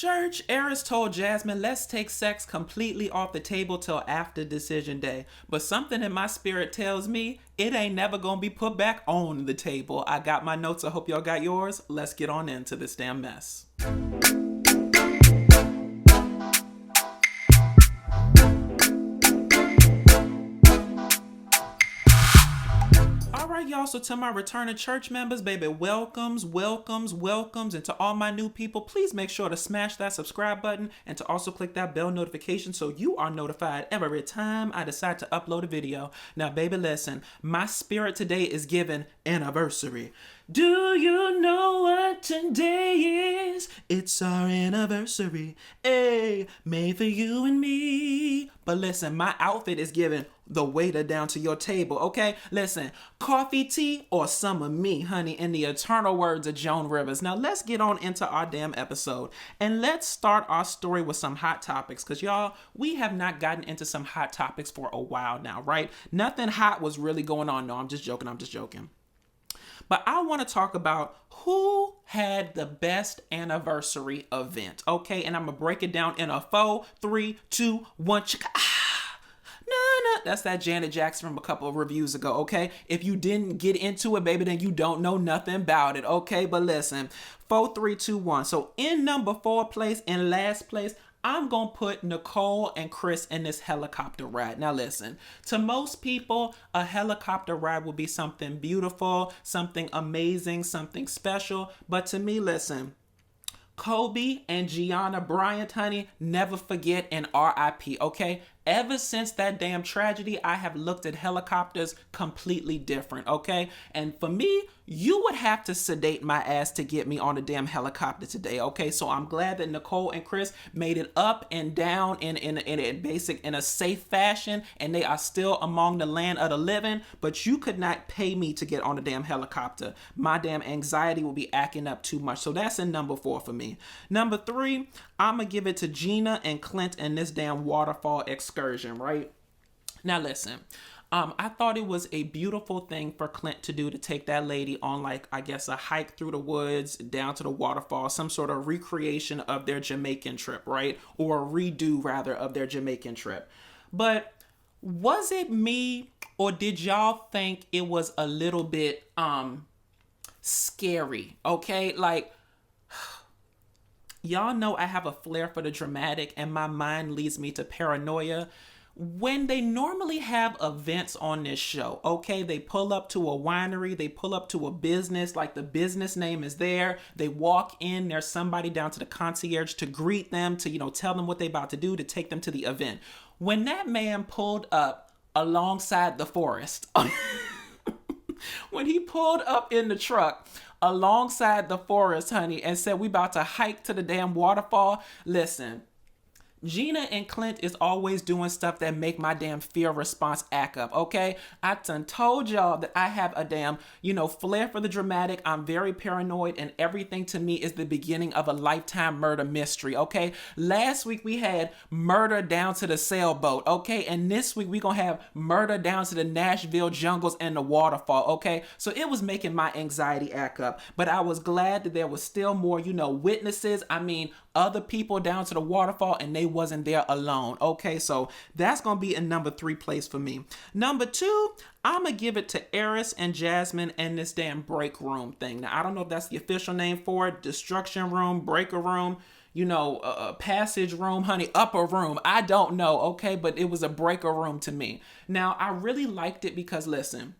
church, Airris told Jasmine, let's take sex completely off the table till after decision day. But something in my spirit tells me it ain't never gonna be put back on the table. I got my notes. I hope y'all got yours. Let's get on into this damn mess. All right, y'all, so to my returning church members, baby, welcomes. And to all my new people, please make sure to smash that subscribe button and to also click that bell notification so you are notified every time I decide to upload a video. Now, baby, listen, my spirit today is given anniversary. Do you know what today is? It's our anniversary. Hey, made for you and me. But listen, my outfit is giving the waiter down to your table, okay? Listen, coffee, tea, or some of me, honey, in the eternal words of Joan Rivers. Now, let's get on into our damn episode. And let's start our story with some hot topics. Because, y'all, we have not gotten into some hot topics for a while now, right? Nothing hot was really going on. No, I'm just joking. But I want to talk about who had the best anniversary event, okay? And I'm going to break it down in a 4, 3, 2, 1. That's that Janet Jackson from a couple of reviews ago, okay? If you didn't get into it, baby, then you don't know nothing about it, okay? But listen, 4, 3, 2, 1. So in number 4 place, in last place, I'm going to put Nicole and Chris in this helicopter ride. Now listen, to most people, a helicopter ride will be something beautiful, something amazing, something special. But to me, listen, Kobe and Gianna Bryant, honey, never forget and RIP, okay? Ever since that damn tragedy, I have looked at helicopters completely different, okay? And for me, you would have to sedate my ass to get me on a damn helicopter today, okay? So I'm glad that Nicole and Chris made it up and down in a safe fashion, and they are still among the land of the living, but you could not pay me to get on a damn helicopter. My damn anxiety will be acting up too much. So that's in number 4 for me. Number 3, I'm going to give it to Gina and Clint in this damn waterfall excursion, right? Now listen, I thought it was a beautiful thing for Clint to do, to take that lady on, like, I guess a hike through the woods down to the waterfall, some sort of recreation of their Jamaican trip, right? Or a redo rather of their Jamaican trip. But was it me, or did y'all think it was a little bit scary? Okay, like, y'all know I have a flair for the dramatic, and my mind leads me to paranoia. When they normally have events on this show, okay, they pull up to a winery, they pull up to a business, like the business name is there, they walk in, there's somebody down to the concierge to greet them, to, tell them what they about to do, to take them to the event. When that man pulled up alongside the forest, when he pulled up in the truck alongside the forest, honey, and said, we about to hike to the damn waterfall, listen, Gina and Clint is always doing stuff that make my damn fear response act up, okay? I done told y'all that I have a damn, flair for the dramatic. I'm very paranoid, and everything to me is the beginning of a Lifetime murder mystery, okay? Last week we had murder down to the sailboat, okay? And this week we gonna have murder down to the Nashville jungles and the waterfall, okay? So it was making my anxiety act up, but I was glad that there was still more, witnesses. I mean, other people down to the waterfall, and they wasn't there alone. Okay, so that's gonna be in number 3 place for me. Number 2, I'm gonna give it to Airris and Jasmine and this damn break room thing. Now, I don't know if that's the official name for it, destruction room, breaker room, passage room, honey, upper room. I don't know, okay, but it was a breaker room to me. Now, I really liked it because, listen,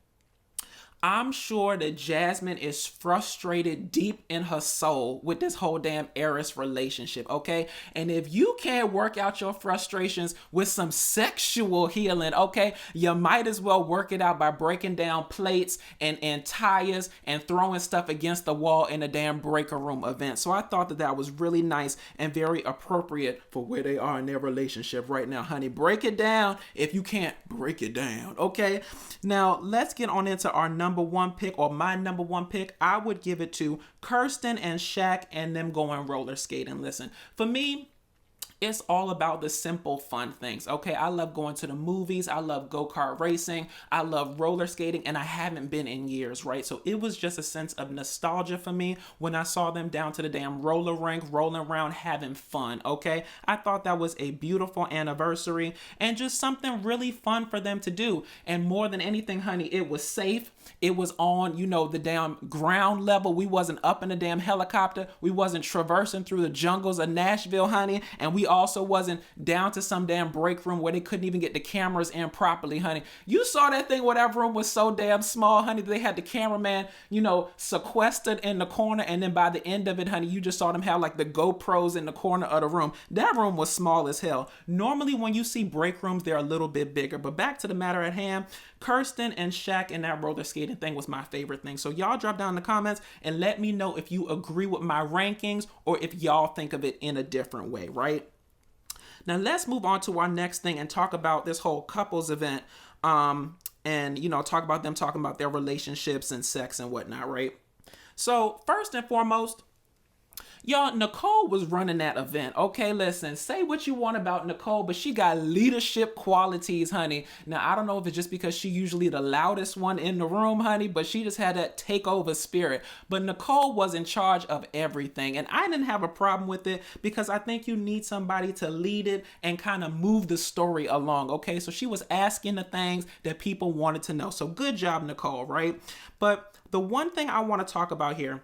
I'm sure that Jasmine is frustrated deep in her soul with this whole damn Airris relationship, okay? And if you can't work out your frustrations with some sexual healing, okay, you might as well work it out by breaking down plates and tires and throwing stuff against the wall in a damn breaker room event. So I thought that was really nice and very appropriate for where they are in their relationship right now, honey. Break it down if you can't break it down, okay? Now, let's get on into our number 1 pick, or my number 1 pick. I would give it to Kirsten and Shaq and them going roller skating. Listen, for me, It's all about the simple fun things. Okay, I love going to the movies, I love go-kart racing, I love roller skating, and I haven't been in years, right? So it was just a sense of nostalgia for me when I saw them down to the damn roller rink, rolling around, having fun. Okay, I thought that was a beautiful anniversary and just something really fun for them to do. And more than anything, honey, it was safe. It was on, the damn ground level. We wasn't up in the damn helicopter. We wasn't traversing through the jungles of Nashville, honey. And we also wasn't down to some damn break room where they couldn't even get the cameras in properly, honey. You saw that thing where that room was so damn small, honey, they had the cameraman, sequestered in the corner. And then by the end of it, honey, you just saw them have like the GoPros in the corner of the room. That room was small as hell. Normally when you see break rooms, they're a little bit bigger. But back to the matter at hand, Kirsten and Shaq and that roller skating thing was my favorite thing. So y'all drop down in the comments and let me know if you agree with my rankings or if y'all think of it in a different way, right? Now let's move on to our next thing and talk about this whole couples event. And talk about them talking about their relationships and sex and whatnot, right? So first and foremost, y'all, Nicole was running that event. Okay, listen, say what you want about Nicole, but she got leadership qualities, honey. Now, I don't know if it's just because she usually the loudest one in the room, honey, but she just had that takeover spirit. But Nicole was in charge of everything, and I didn't have a problem with it because I think you need somebody to lead it and kind of move the story along, okay? So she was asking the things that people wanted to know. So good job, Nicole, right? But the one thing I want to talk about here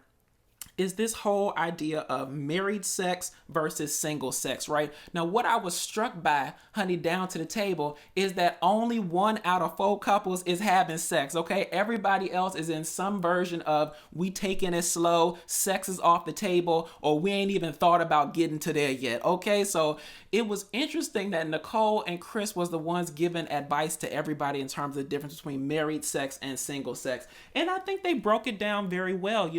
is this whole idea of married sex versus single sex, right? Now, what I was struck by, honey, down to the table is that only 1 out of 4 couples is having sex, okay? Everybody else is in some version of we taking it slow, sex is off the table, or we ain't even thought about getting to there yet, okay? So it was interesting that Nicole and Chris was the ones giving advice to everybody in terms of the difference between married sex and single sex. And I think they broke it down very well,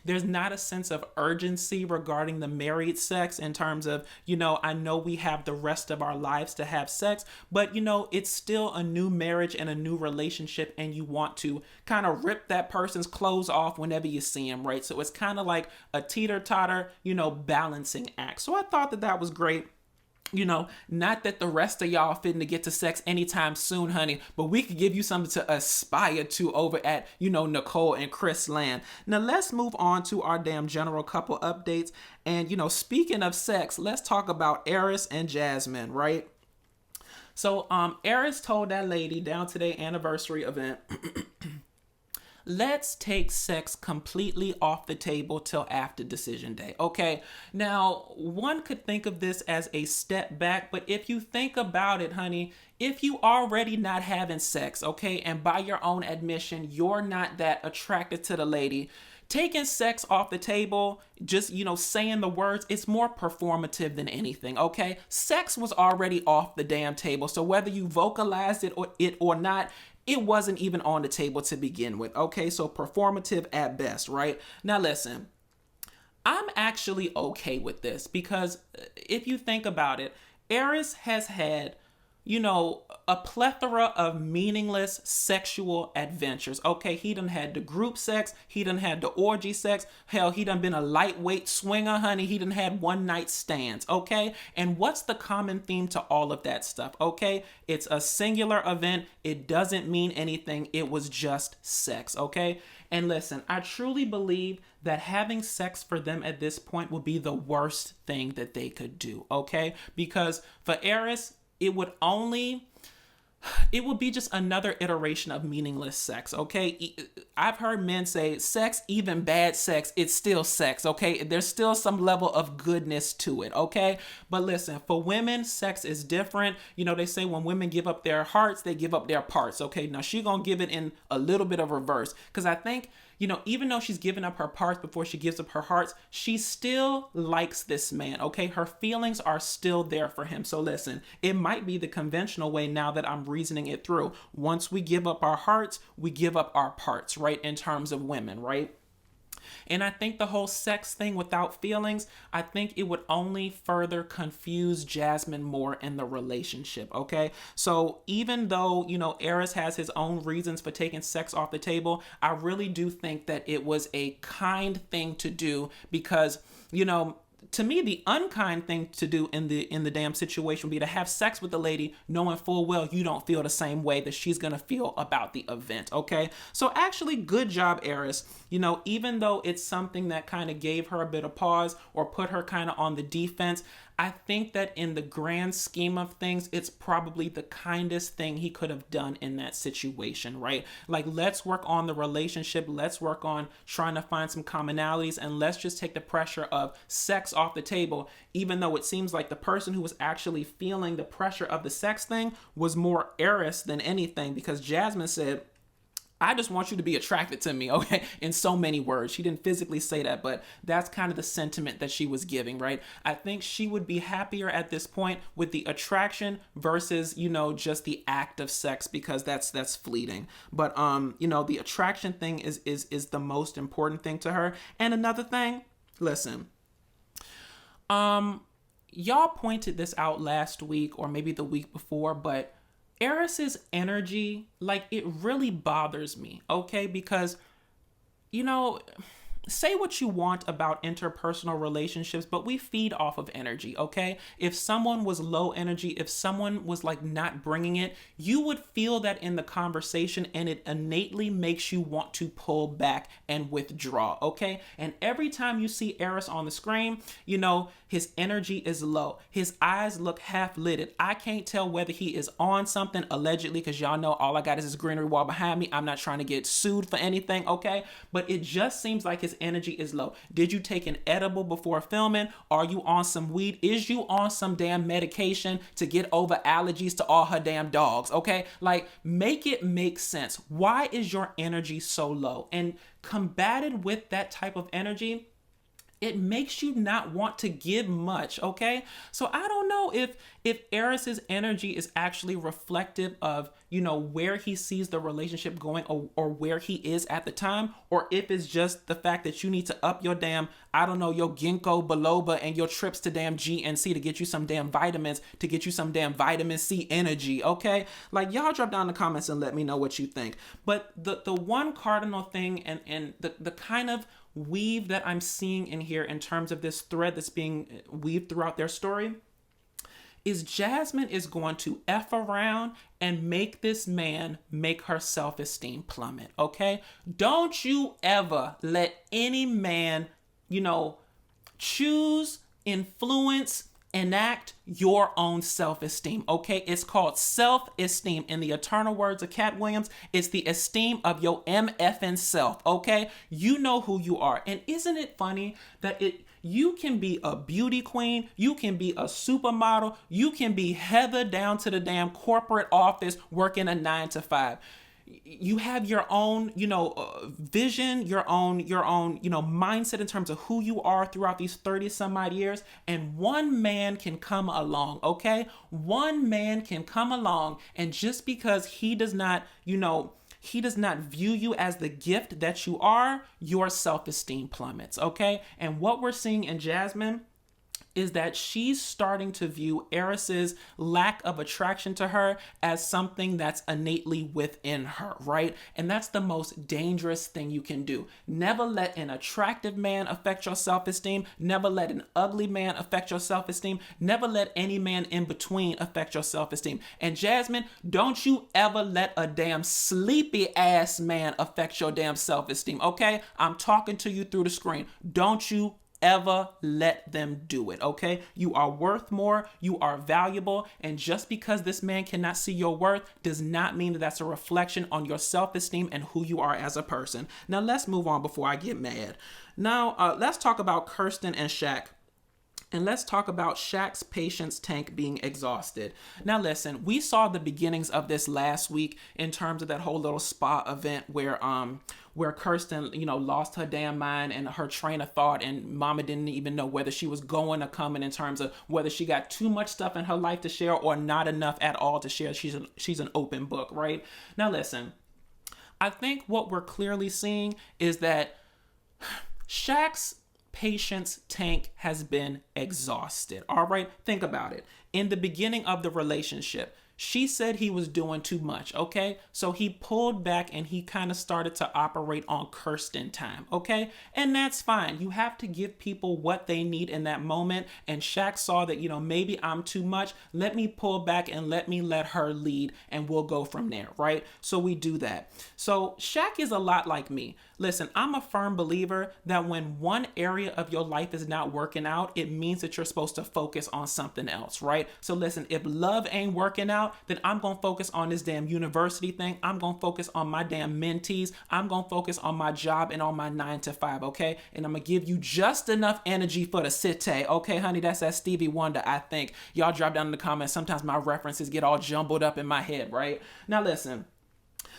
There's not a sense of urgency regarding the married sex in terms of, I know we have the rest of our lives to have sex, but it's still a new marriage and a new relationship, and you want to kind of rip that person's clothes off whenever you see them, right? So it's kind of like a teeter-totter, balancing act. So I thought that was great. Not that the rest of y'all fitting to get to sex anytime soon, honey, but we could give you something to aspire to over at, Nicole and Chris land. Now let's move on to our damn general couple updates. And, speaking of sex, let's talk about Airris and Jasmine, right? So, Airris told that lady down to their anniversary event, let's take sex completely off the table till after decision day. Okay, now one could think of this as a step back, but if you think about it, honey, if you already not having sex, okay, and by your own admission, you're not that attracted to the lady, taking sex off the table, just, saying the words, it's more performative than anything, okay? Sex was already off the damn table, so whether you vocalized it or not, it wasn't even on the table to begin with, okay? So performative at best, right? Now listen, I'm actually okay with this because if you think about it, Airris has had, a plethora of meaningless sexual adventures. Okay, he done had the group sex, he done had the orgy sex, hell, he done been a lightweight swinger, honey, he done had one night stands, okay? And what's the common theme to all of that stuff, okay? It's a singular event, it doesn't mean anything, it was just sex, okay? And listen, I truly believe that having sex for them at this point would be the worst thing that they could do, okay? Because for Airris, it would be just another iteration of meaningless sex, okay? I've heard men say sex, even bad sex, it's still sex, okay? There's still some level of goodness to it, okay? But listen, for women, sex is different. They say when women give up their hearts, they give up their parts, okay? Now, she's gonna give it in a little bit of reverse because I think, even though she's giving up her parts before she gives up her hearts, she still likes this man, okay? Her feelings are still there for him. So listen, it might be the conventional way now that I'm reasoning it through. Once we give up our hearts, we give up our parts, right? In terms of women, right? And I think the whole sex thing without feelings, I think it would only further confuse Jasmine more in the relationship, okay? So even though, Airris has his own reasons for taking sex off the table, I really do think that it was a kind thing to do because, to me, the unkind thing to do in the damn situation would be to have sex with the lady knowing full well you don't feel the same way that she's gonna feel about the event. Okay, so actually, good job, Airris. Even though it's something that kind of gave her a bit of pause or put her kind of on the defense, I think that in the grand scheme of things, it's probably the kindest thing he could have done in that situation, right? Like, let's work on the relationship. Let's work on trying to find some commonalities, and let's just take the pressure of sex off the table, even though it seems like the person who was actually feeling the pressure of the sex thing was more Airris than anything, because Jasmine said, I just want you to be attracted to me, okay? In so many words. She didn't physically say that, but that's kind of the sentiment that she was giving, right? I think she would be happier at this point with the attraction versus, just the act of sex, because that's fleeting. But the attraction thing is the most important thing to her. And another thing, listen. Y'all pointed this out last week or maybe the week before, but Airris's energy, like, it really bothers me, okay? Because, say what you want about interpersonal relationships, but we feed off of energy, okay? If someone was low energy, if someone was like not bringing it, you would feel that in the conversation, and it innately makes you want to pull back and withdraw, okay? And every time you see Airris on the screen, his energy is low. His eyes look half lidded. I can't tell whether he is on something, allegedly, because y'all know all I got is this greenery wall behind me. I'm not trying to get sued for anything, okay? But it just seems like his energy is low. Did you take an edible before filming? Are you on some weed? Is you on some damn medication to get over allergies to all her damn dogs, okay? Like, make it make sense. Why is your energy so low? And combated with that type of energy, it makes you not want to give much, okay? So I don't know if Airris's energy is actually reflective of, where he sees the relationship going, or where he is at the time, or if it's just the fact that you need to up your damn, your ginkgo biloba and your trips to damn GNC to get you some damn vitamins, to get you some damn vitamin C energy, okay? Like, y'all drop down in the comments and let me know what you think. But the one cardinal thing and the kind of weave that I'm seeing in here in terms of this thread that's being weaved throughout their story is Jasmine is going to F around and make this man make her self-esteem plummet, okay? Don't you ever let any man, choose, influence, enact your own self-esteem, okay? It's called self-esteem. In the eternal words of Cat Williams, it's the esteem of your MFN self, okay? You know who you are. And isn't it funny that you can be a beauty queen, you can be a supermodel, you can be Heather down to the damn corporate office working a 9-to-5. You have your own, vision, your own, mindset in terms of who you are throughout these 30 some odd years. And one man can come along, okay? One man can come along, and just because he does not, he does not view you as the gift that you are, your self-esteem plummets, okay? And what we're seeing in Jasmine is that she's starting to view Airris's lack of attraction to her as something that's innately within her, right? And that's the most dangerous thing you can do. Never let an attractive man affect your self-esteem. Never let an ugly man affect your self-esteem. Never let any man in between affect your self-esteem. And Jasmine, don't you ever let a damn sleepy ass man affect your damn self-esteem, okay? I'm talking to you through the screen. Don't you ever let them do it, okay? You are worth more, you are valuable, and just because this man cannot see your worth does not mean that that's a reflection on your self-esteem and who you are as a person. Now let's move on before I get mad. Now let's talk about Kirsten and Shaq. And let's talk about Shaq's patience tank being exhausted. Now listen, we saw the beginnings of this last week in terms of that whole little spa event where Kirsten, lost her damn mind and her train of thought, and mama didn't even know whether she was going or coming in terms of whether she got too much stuff in her life to share or not enough at all to share. She's an open book, right? Now listen, I think what we're clearly seeing is that Shaq's patience tank has been exhausted. All right, think about it. In the beginning of the relationship, She said he was doing too much, okay? So he pulled back and he kind of started to operate on Kirsten time, okay? And that's fine. You have to give people what they need in that moment. And Shaq saw that, maybe I'm too much. Let me pull back and let her lead and we'll go from there, right? So we do that. So Shaq is a lot like me. Listen, I'm a firm believer that when one area of your life is not working out, it means that you're supposed to focus on something else, right? So listen, if love ain't working out, then I'm going to focus on this damn university thing. I'm going to focus on my damn mentees. I'm going to focus on my job and on my 9 to 5, okay? And I'm going to give you just enough energy for the city, okay, honey? That's that Stevie Wonder, I think. Y'all drop down in the comments. Sometimes my references get all jumbled up in my head, right? Now listen.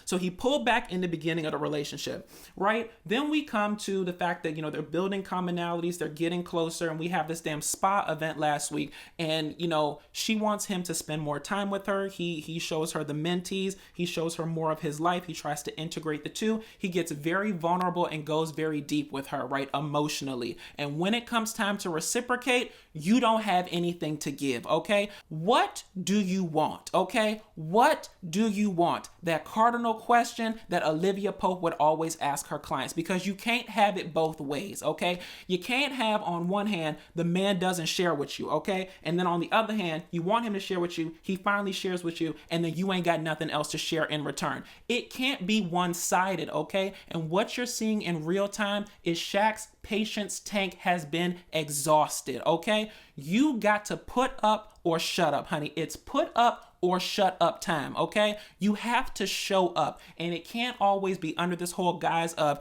So he pulled back in the beginning of the relationship, right? Then we come to the fact that, they're building commonalities, they're getting closer, and we have this damn spa event last week. And, she wants him to spend more time with her. He shows her the mentees. He shows her more of his life. He tries to integrate the two. He gets very vulnerable and goes very deep with her, right? Emotionally. And when it comes time to reciprocate, you don't have anything to give, okay? What do you want, okay? What do you want? That cardinal question that Olivia Pope would always ask her clients, because you can't have it both ways, okay? You can't have, on one hand, the man doesn't share with you, okay? And then on the other hand, you want him to share with you, he finally shares with you, and then you ain't got nothing else to share in return. It can't be one-sided, okay? And what you're seeing in real time is Shaq's patience tank has been exhausted, okay? You got to put up or shut up, honey. It's put up or shut up time, okay? You have to show up, and it can't always be under this whole guise of,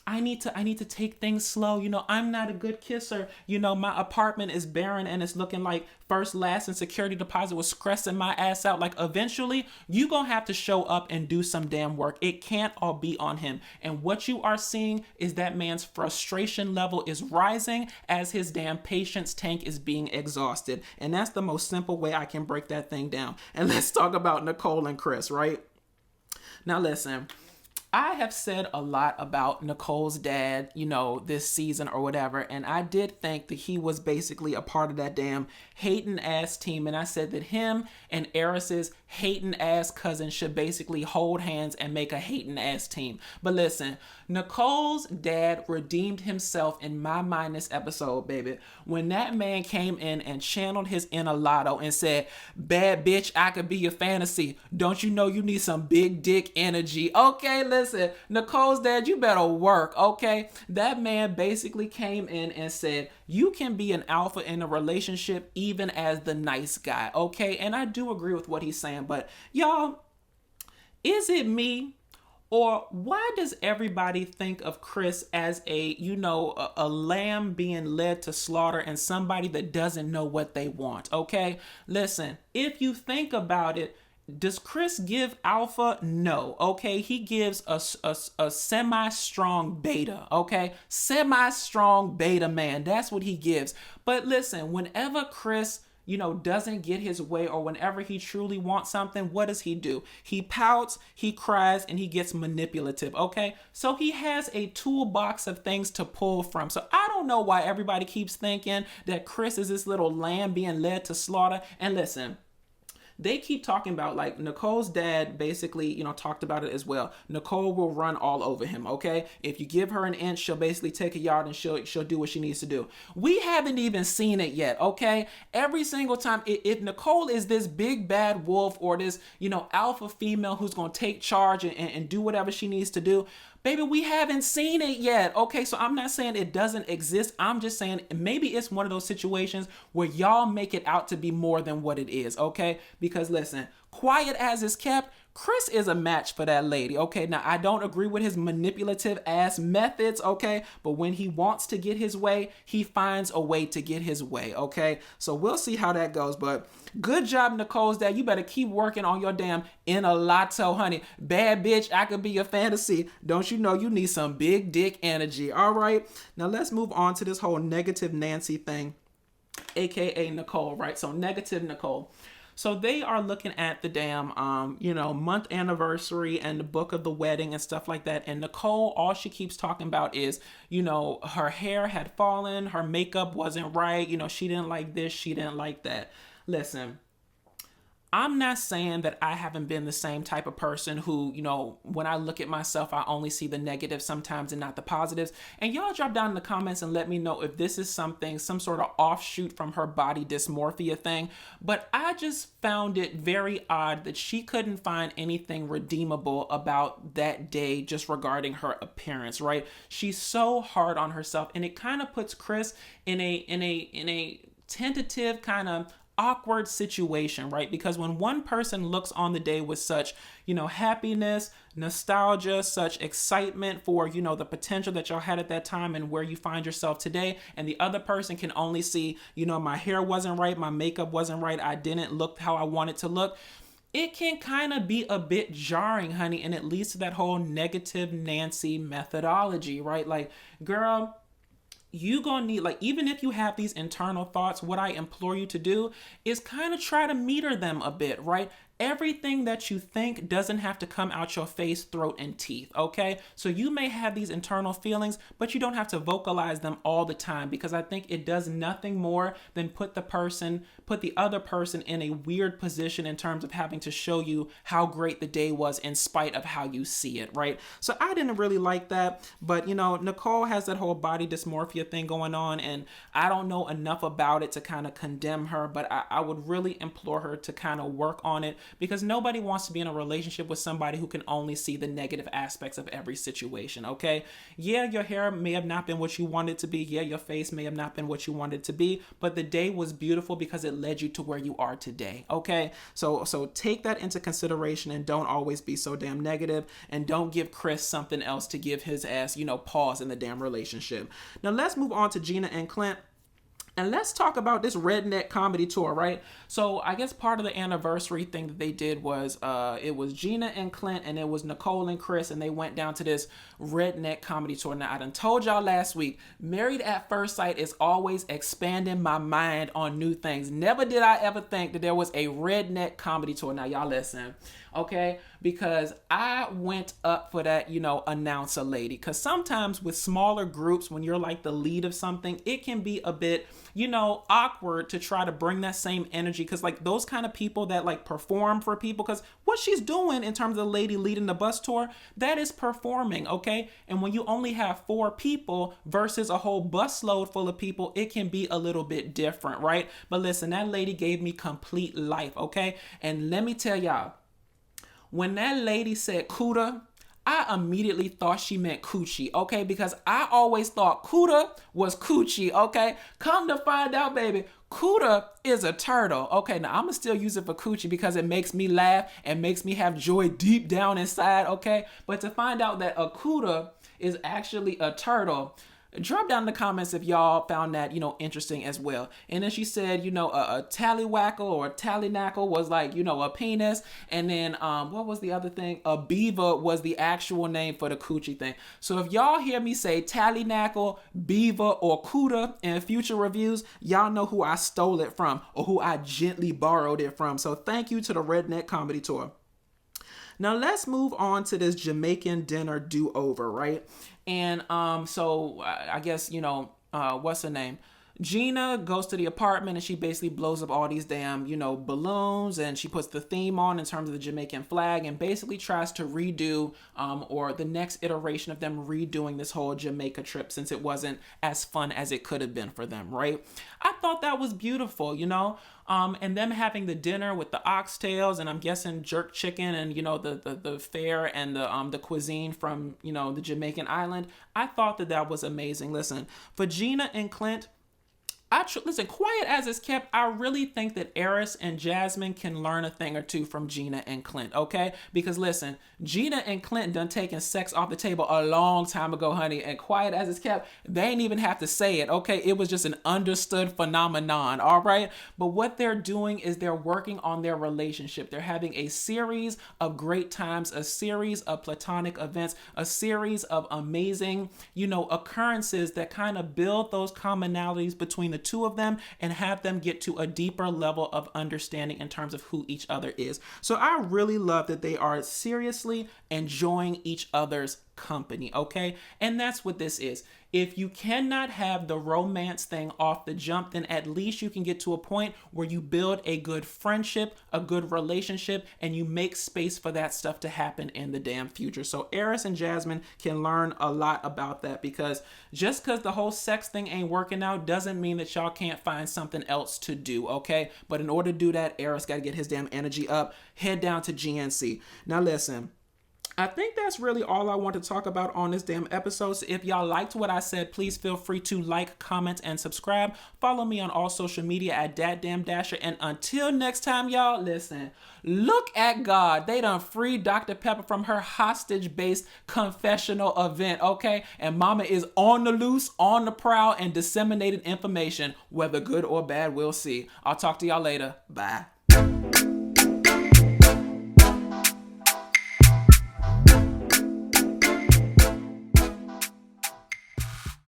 I need to take things slow. I'm not a good kisser. My apartment is barren and it's looking like first, last, and security deposit was stressing my ass out. Like, eventually, you gonna have to show up and do some damn work. It can't all be on him. And what you are seeing is that man's frustration level is rising as his damn patience tank is being exhausted. And that's the most simple way I can break that thing down. And let's talk about Nicole and Chris, right? Now, listen. I have said a lot about Nicole's dad, this season or whatever, and I did think that he was basically a part of that damn hating ass team, and I said that him and Airris's hating ass cousin should basically hold hands and make a hating ass team. But listen, Nicole's dad redeemed himself in my mind this episode, baby, when that man came in and channeled his inner Lotto and said, "Bad bitch, I could be your fantasy. Don't you know you need some big dick energy?" Okay, listen, Nicole's dad, you better work, okay? That man basically came in and said, you can be an alpha in a relationship even as the nice guy, okay? And I do agree with what he's saying, but y'all, is it me? Or why does everybody think of Chris as a lamb being led to slaughter and somebody that doesn't know what they want, okay? Listen, if you think about it, does Chris give alpha? No, okay? He gives a semi-strong beta, okay? Semi-strong beta man, that's what he gives. But listen, whenever Chris doesn't get his way, or whenever he truly wants something, what does he do? He pouts, he cries, and he gets manipulative, okay? So he has a toolbox of things to pull from. So I don't know why everybody keeps thinking that Chris is this little lamb being led to slaughter. And listen, they keep talking about, like, Nicole's dad basically, talked about it as well. Nicole will run all over him, okay? If you give her an inch, she'll basically take a yard and she'll do what she needs to do. We haven't even seen it yet, okay? Every single time, if Nicole is this big bad wolf or this, alpha female who's going to take charge and do whatever she needs to do, baby, we haven't seen it yet, okay? So I'm not saying it doesn't exist. I'm just saying maybe it's one of those situations where y'all make it out to be more than what it is, okay? Because listen, quiet as it's kept, Chris is a match for that lady, okay? Now, I don't agree with his manipulative ass methods, okay? But when he wants to get his way, he finds a way to get his way, okay? So we'll see how that goes, but good job, Nicole's dad. You better keep working on your damn inner Lotto, honey. Bad bitch, I could be your fantasy. Don't you know you need some big dick energy, all right? Now, let's move on to this whole negative Nancy thing, aka Nicole, right? So negative Nicole. So they are looking at the damn, month anniversary and the book of the wedding and stuff like that. And Nicole, all she keeps talking about is, her hair had fallen, her makeup wasn't right, she didn't like this, she didn't like that. Listen, I'm not saying that I haven't been the same type of person who, when I look at myself, I only see the negatives sometimes and not the positives. And y'all drop down in the comments and let me know if this is some sort of offshoot from her body dysmorphia thing. But I just found it very odd that she couldn't find anything redeemable about that day just regarding her appearance, right? She's so hard on herself, and it kind of puts Chris in a tentative kind of awkward situation, right? Because when one person looks on the day with such, happiness, nostalgia, such excitement for, the potential that y'all had at that time and where you find yourself today, and the other person can only see, my hair wasn't right, my makeup wasn't right, I didn't look how I wanted to look, it can kind of be a bit jarring, honey, and it leads to that whole negative Nancy methodology, right? Like, girl, you gonna need, like, even if you have these internal thoughts, what I implore you to do is kind of try to meter them a bit, right? Everything that you think doesn't have to come out your face, throat, and teeth, okay? So you may have these internal feelings, but you don't have to vocalize them all the time, because I think it does nothing more than put the other person in a weird position in terms of having to show you how great the day was in spite of how you see it, right? So I didn't really like that, but Nicole has that whole body dysmorphia thing going on, and I don't know enough about it to kind of condemn her, but I would really implore her to kind of work on it, because nobody wants to be in a relationship with somebody who can only see the negative aspects of every situation, okay? Yeah, your hair may have not been what you wanted it to be. Yeah, your face may have not been what you wanted it to be, but the day was beautiful because it led you to where you are today, okay? So take that into consideration, and don't always be so damn negative, and don't give Chris something else to give his ass, pause in the damn relationship. Now let's move on to Gina and Clint. And let's talk about this redneck comedy tour, right? So I guess part of the anniversary thing that they did was it was Gina and Clint, and it was Nicole and Chris, and they went down to this redneck comedy tour. Now, I done told y'all last week, Married at First Sight is always expanding my mind on new things. Never did I ever think that there was a redneck comedy tour. Now, y'all listen, okay? Because I went up for that, announcer lady. Because sometimes with smaller groups, when you're like the lead of something, it can be a bit, awkward to try to bring that same energy. Because like those kind of people that like perform for people, because what she's doing in terms of the lady leading the bus tour, that is performing, okay? And when you only have 4 people versus a whole busload full of people, it can be a little bit different, right? But listen, that lady gave me complete life, okay? And let me tell y'all, when that lady said Cuda, I immediately thought she meant coochie, okay? Because I always thought Cuda was coochie, okay? Come to find out, baby, Cuda is a turtle. Okay, now I'm gonna still use it for coochie because it makes me laugh and makes me have joy deep down inside, okay? But to find out that a Cuda is actually a turtle, drop down in the comments if y'all found that, interesting as well. And then she said, a tallywhackle or a tallynackle was like, a penis. And then, what was the other thing? A beaver was the actual name for the coochie thing. So if y'all hear me say tallynackle, beaver, or cuda in future reviews, y'all know who I stole it from or who I gently borrowed it from. So thank you to the Redneck Comedy Tour. Now let's move on to this Jamaican dinner do-over, right? And so I guess, what's her name? Gina goes to the apartment and she basically blows up all these damn, balloons, and she puts the theme on in terms of the Jamaican flag and basically tries to redo or the next iteration of them redoing this whole Jamaica trip, since it wasn't as fun as it could have been for them, right? I thought that was beautiful, and them having the dinner with the oxtails and I'm guessing jerk chicken and, the fare and the cuisine from, the Jamaican island. I thought that was amazing. Listen, for Gina and Clint, listen, quiet as it's kept, I really think that Airris and Jasmine can learn a thing or two from Gina and Clint, okay? Because listen, Gina and Clint done taken sex off the table a long time ago, honey, and quiet as it's kept, they ain't even have to say it, okay? It was just an understood phenomenon, all right? But what they're doing is they're working on their relationship. They're having a series of great times, a series of platonic events, a series of amazing, occurrences that kind of build those commonalities between the two of them and have them get to a deeper level of understanding in terms of who each other is. So I really love that they are seriously enjoying each other's company, okay? And that's what this is. If you cannot have the romance thing off the jump, then at least you can get to a point where you build a good friendship, a good relationship, and you make space for that stuff to happen in the damn future. So Airris and Jasmine can learn a lot about that, because just because the whole sex thing ain't working out doesn't mean that y'all can't find something else to do, okay? But in order to do that, Airris got to get his damn energy up, head down to GNC. Now listen, I think that's really all I want to talk about on this damn episode. So if y'all liked what I said, please feel free to like, comment, and subscribe. Follow me on all social media at DatDamnDasher. And until next time, y'all, listen, look at God. They done freed Dr. Pepper from her hostage-based confessional event, okay? And Mama is on the loose, on the prowl, and disseminating information, whether good or bad, we'll see. I'll talk to y'all later. Bye.